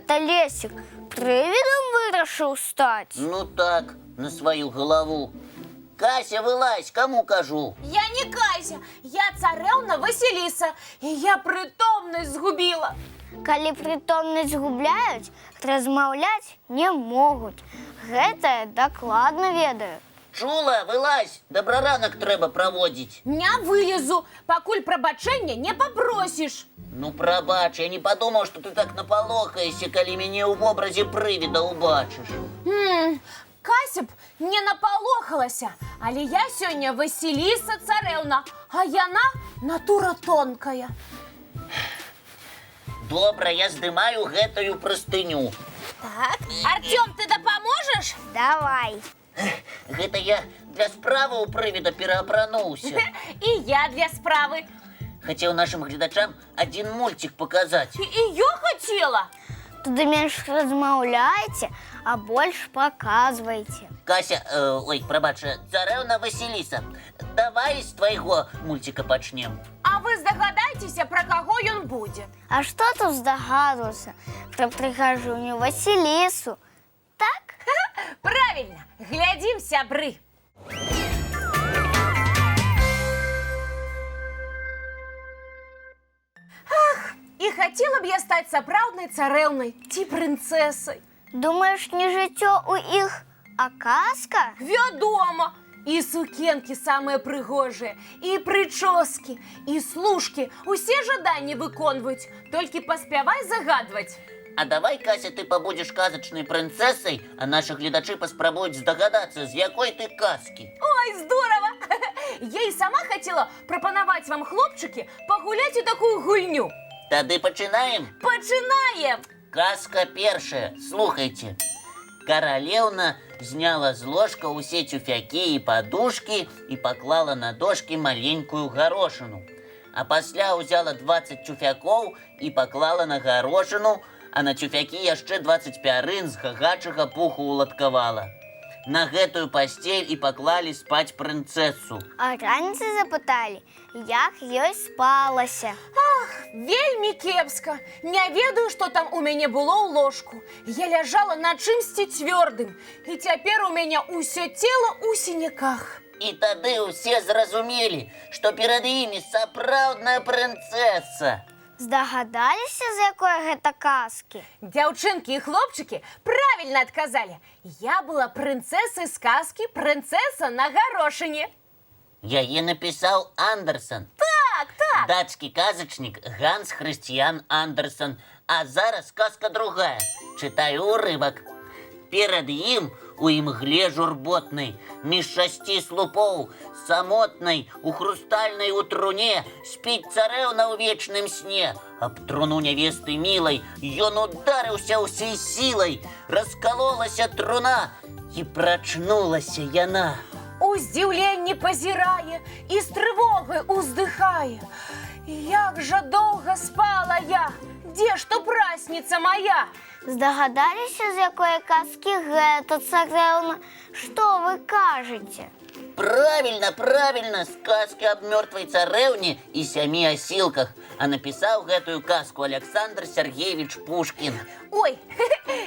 гэта Лесік прывідам вырашыў стаць? Ну так, на свою голову. Кася, вылазь, кому кажу? Я не Кася, я царэўна Васіліса, і я прытомнасць згубіла. Калі прытомнасць губляюць, размаўляць не могуць. Гэта я дакладна ведаю. Чула, вылазь, добраранак трэба праводзіць. Не вылезу, пакуль прабачэння не папросіш. Ну, прабач, я не подумал, что ты так напалохаешься, калі мяне ў вобразе прывіда ўбачыш. Кася б не напалохалася, але я сёння Васіліса царэўна, а яна натура тонкая. Добра, я здымаю гэтую прастыню. Так, Артём, ты дапаможаш? Давай. Гэта я для справы ў прывіда пераапрануўся. І я для справы. Хацеў нашим гледачам один мультик показать. І я хацела. Туды менш размаўляйце, а больш паказвайце. Кася, ой, прабач, царэўна Васіліса, давай з твайго мультика пачнем. А вы здагадаецеся, пра каго ён будзе? А што тут здагадвацца пра прыгажуню Васілісу? Так? Правильно, глядзім, сябры. І хацела б я стаць сапраўднай царэўнай ці прынцэсай. Думаеш, не жыццё ў іх, а казка? Вядома, і сукенкі самыя прыгожыя, і прычоскі, і служкі. Усе жаданні выконваюць, толькі паспявай загадваць. А давай, Кася, ты побудешь казачной принцессой, а наши гледачи паспрабуюць здагадацца, з якой ты казкі. Ой, здорово! Я і сама хацела прапанаваць вам, хлопчыкі, пагуляць у такую гульню. Тады пачынаем? Пачынаем! Казка першая, слухайте. Королевна зняла з ложка усе тюфяки и подушки и поклала на дошки маленькую горошину. А пасля узяла 20 тюфяков и поклала на горошину, а на тюфяки яшчэ 20 пярын з гагачага пуху уладкавала. На гэтую пастель і паклалі спаць прынцэсу. А раніцай запыталі, як ёй спалася. Вельмі кепска. Не ведаю, што там у мяне было ў ложку. Я ляжала на чымсьці цвёрдым, і цяпер у мяне ўсё цела ў сіняках. І тады ўсе зразумелі, што перад імі сапраўдная прынцэса. Здагадаліся, з якой гэта казкі? Дзяўчынкі і хлопчыкі правільна адказалі. Я была прынцэсай з казкі «Прынцэса на горошине». Яе напісаў Андерсон. Так, так. Датскі казачнік Ганс Хрысціян Андерсон. А зараз казка другая. Чытаю урывак. Перад ім у імгле журботнай, між 6 слупоў, самотнай, у хрустальнай у труне, спіць царэўна ў вечным сне. Аб труну нявесты мілай ён ударыўся ўсей сілай. Раскалолася труна, і прачнулася яна. У здзіўленні пазірае і з трывогай уздыхае. Як жа доўга спала я, дзе ж то прасніца моя? Здагадаліся, з якой казкі гэта царэўна? Што вы кажаце? Правильно, правильно, сказки об мертвой царэўне и 7 осилках. А написал гэтую казку Александр Сергеевич Пушкин. Ой,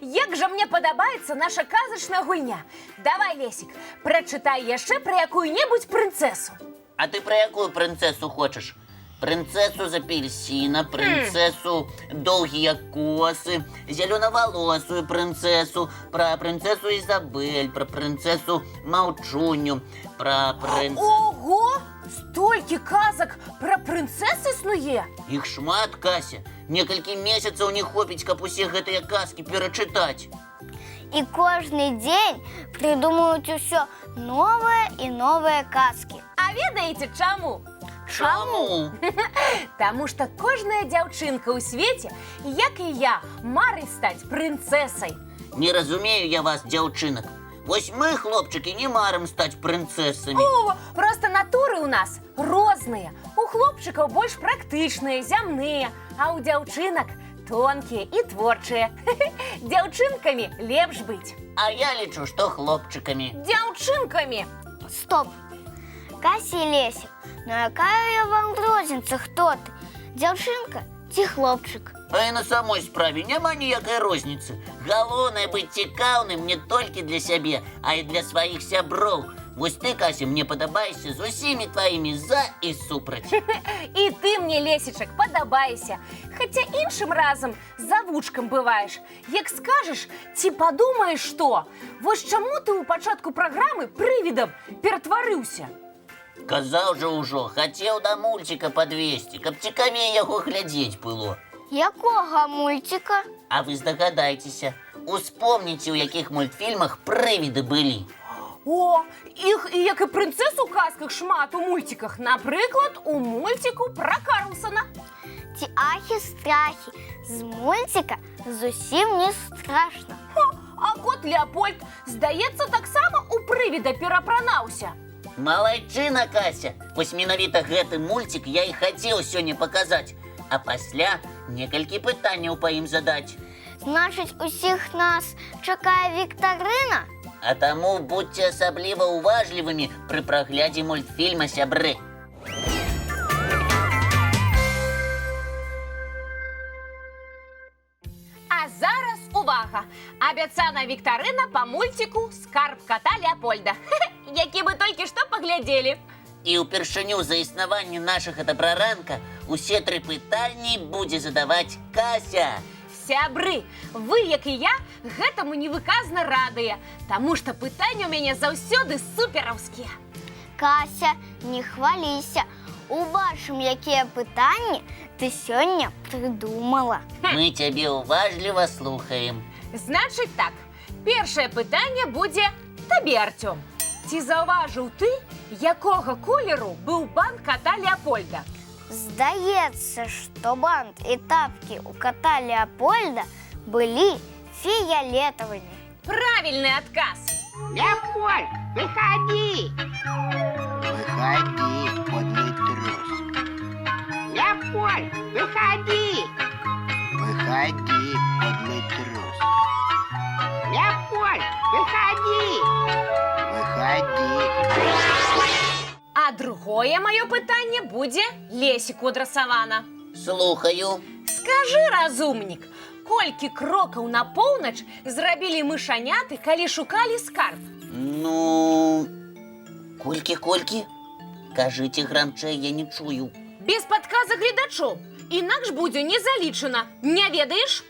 як жа мне падабаецца наша казачная гульня. Давай, Лесик, прачытай яшчэ пра якую-небудзь прынцэсу. А ты про якую прынцэсу хочешь? Прынцэсу з апельсина, прынцэсу доўгія косы, зеленоволосую прынцэсу, про прынцэсу Изабель, про прынцэсу Маўчуню, про прынцэсу... Ого! Столькі казак пра прынцэс існуе? Іх шмат, Кася. Некалькі месяцаў не хопіць, каб усе гэтыя казкі перачытаць. і кожен день придумують усе нове і нове казки. А ведаеце чаму? Чому? Таму што кожная дзяўчынка ў свеце, як і я, марыць стаць прынцэсай. Не разумею я вас, дзяўчынак. Вось мы, хлопчыкі, не марым стаць прынцэсамі. О, просто натуры ў нас розныя. У хлопчыкаў больш практычныя, зямныя, а ў дзяўчынак тонкія і творчыя. Дзяўчынкамі лепш быць. А я лічу, што хлопчыкамі. Дзяўчынкамі! Стоп! Кася і Лесік, ну якая я вам розніца, хто ты? Дзяўчынка ці хлопчык? А і на самой справе няма ніякай розніцы. Галоўнае быць цікаўным не толькі для сябе, а і для сваіх сяброў. Вось ты, Кася, мне падабаешся з усімі тваімі за і супраць. І ты мне, Лесічак, падабайся. Хаця іншым разам завучкам бываеш. Як скажаш, ці падумаеш што? Вось чаму ты ў пачатку праграмы прывідам ператварыўся? Казаў жа ўжо, хацеў да мульціка падвесці, каб цікавей яго глядзець было. Якога мульціка? А вы здагадайцеся, успомніце, у якіх мультфільмах прывіды былі. О, іх і як і прынцэс у казках шмат у мульціках. Напрыклад, у мульціку пра Карлсона. Ці ахі-страхі. З мульціка зусім не страшна. А кот Леопольд, здаецца, таксама у прывіда перапранаўся. Малайчына, Кася! Вось менавіта гэты мульцік я і хацеў сёння паказаць. А пасля некалькі пытанняў па ім задаць. Значыць, усіх нас чакае віктарына? А таму будьце асабліва уважлівымі пры праглядзе мультфільма, сябры. А зараз увага! Абяцана віктарына па мульціку «Скарб кота Леопольда», які мы толькі што паглядзелі. І ўпершыню за існаванне нашага дабраранка усе 3 пытанні будзе задаваць Кася. Сябры, вы, як і я, гэтаму невыказна радыя, таму што пытанні ў мяне заўсёды супераўскія. Кася, не хваліся. Убачым, якія пытанні ты сёння прыдумала. Мы цябе уважліва слухаем. Значыць так, першае пытанне будзе табе, Артём. Ці заўважыў ты, якога колеру быў бант кота Леопольда? Здаецца, што бант і тапкі ў кота Леопольда былі фіялетавымі. Правільны адказ. Леопольд, выходи! Выходи, подлый трус. Леопольд, выходи! Выходи, подлый трус. Леопольд, выходи! Выходи. А другое маё пытанне будзе Лесіку адрасавана. Слухаю. Скажы, разумнік, колькі крокаў на поўнач зрабілі мышаняты, калі шукалі скарб? Ну, колькі? Кажыце грамчэй, я не чую. Без падказа гледачоў. Інакш будзе не залічана. Не ведаеш?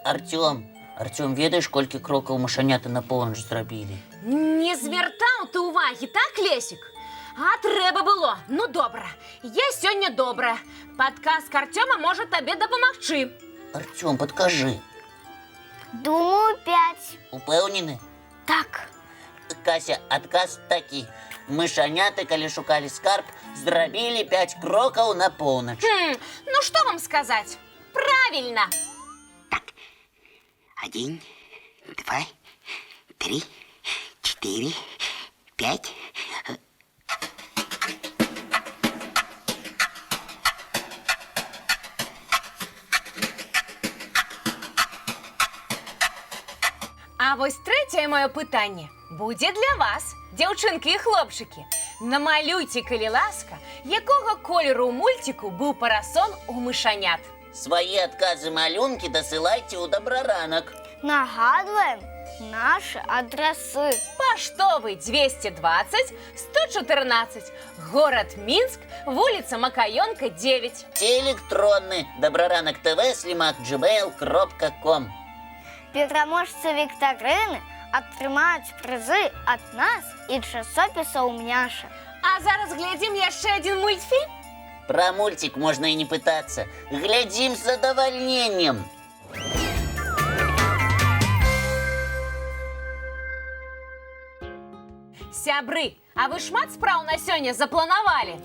Артём, ведаеш, колькі крокаў мышаняты на поўнач зрабілі? Не звяртаў ты ўвагі, так, Лесік? А трэба было. Ну, добра. Я сёння добрая. Падказка Артёма можа табе дапамагчы. Артём, падкажы. Думаю, 5. Упэўнены? Так. Кася, адказ такі. Мышаняты, калі шукалі скарб, зрабілі 5 крокаў на поўнач. Ну, што вам сказаць? Правільна. 1, 2, 3, 4, 5. А вось трэцяе маё пытанне будзе для вас, дзяўчынкі і хлопчыкі. Намалюйце, калі ласка, якога колеру ў мульціку быў парасон у мышанят. Свае адказы малюнкі дасылайце ў дабраранак. Нагадваем нашы адрасы. Паштовы 220 114, горад Мінск, вуліца Макаёнка, 9. Ці электронны dabraranok.tv@gmail.com. Пераможцы віктарыны атрымаюць прызы ад нас і часопісаў «Мяша». А зараз глядзім яшчэ адзін мультфільм. Пра мульцік можна і не пытацца. Глядзім з задавальненнем. Сябры, а вы шмат спраў на сёння запланавалі?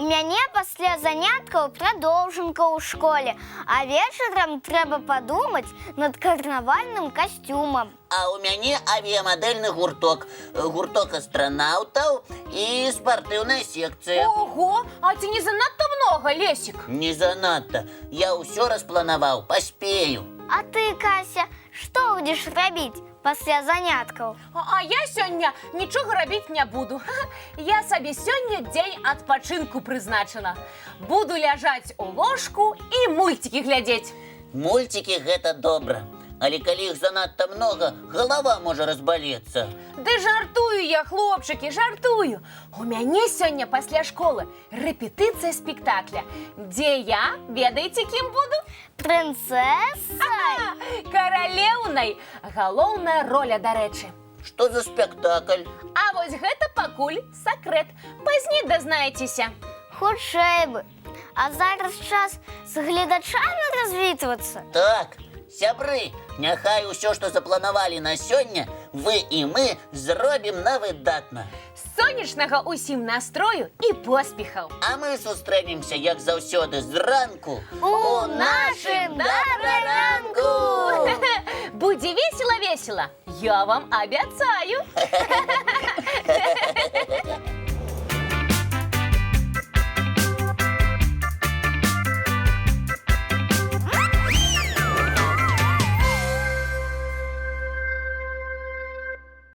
У мяне пасля заняткаў прадоўжанка ў школе, а вечарам трэба падумаць над карнавальным касцюмам. А у мяне авіямадэльны гурток, гурток астранаўтаў і спартыўная секцыя. Ого, а ці не занадта многа, Лесік? Не занадта. Я ўсё распланаваў, паспею. А ты, Кася, што будзеш рабіць пасля заняткаў? А я сёння нічога рабіць не буду. Я сабе сёння дзень адпачынку прызначана. Буду ляжаць у ложку і мульцікі глядзець. Мульцікі гэта добра. Але калі іх занадта многа, галава можа разбалецца. Ды жартую я, хлопчыкі, жартую. У мяне сёння пасля школы рэпетыцыя спектакля, дзе я, ведаеце, кім буду? Прынцэсай? Каралеўнай. Галоўная роля, дарэчы. Што за спектакль? А вось гэта пакуль сакрэт. Пазней дазнаецеся. Хутчэй бы. А зараз час з гледачамі развітвацца. Так, сябры, няхай усё, што запланавалі на сёння, вы і мы зробім на выдатна. Сонечнага усім настрою і поспехаў. А мы сустрэнемся, як заўсёды, зранку У нашым добраранку! Будзе весела-весела, я вам абяцаю.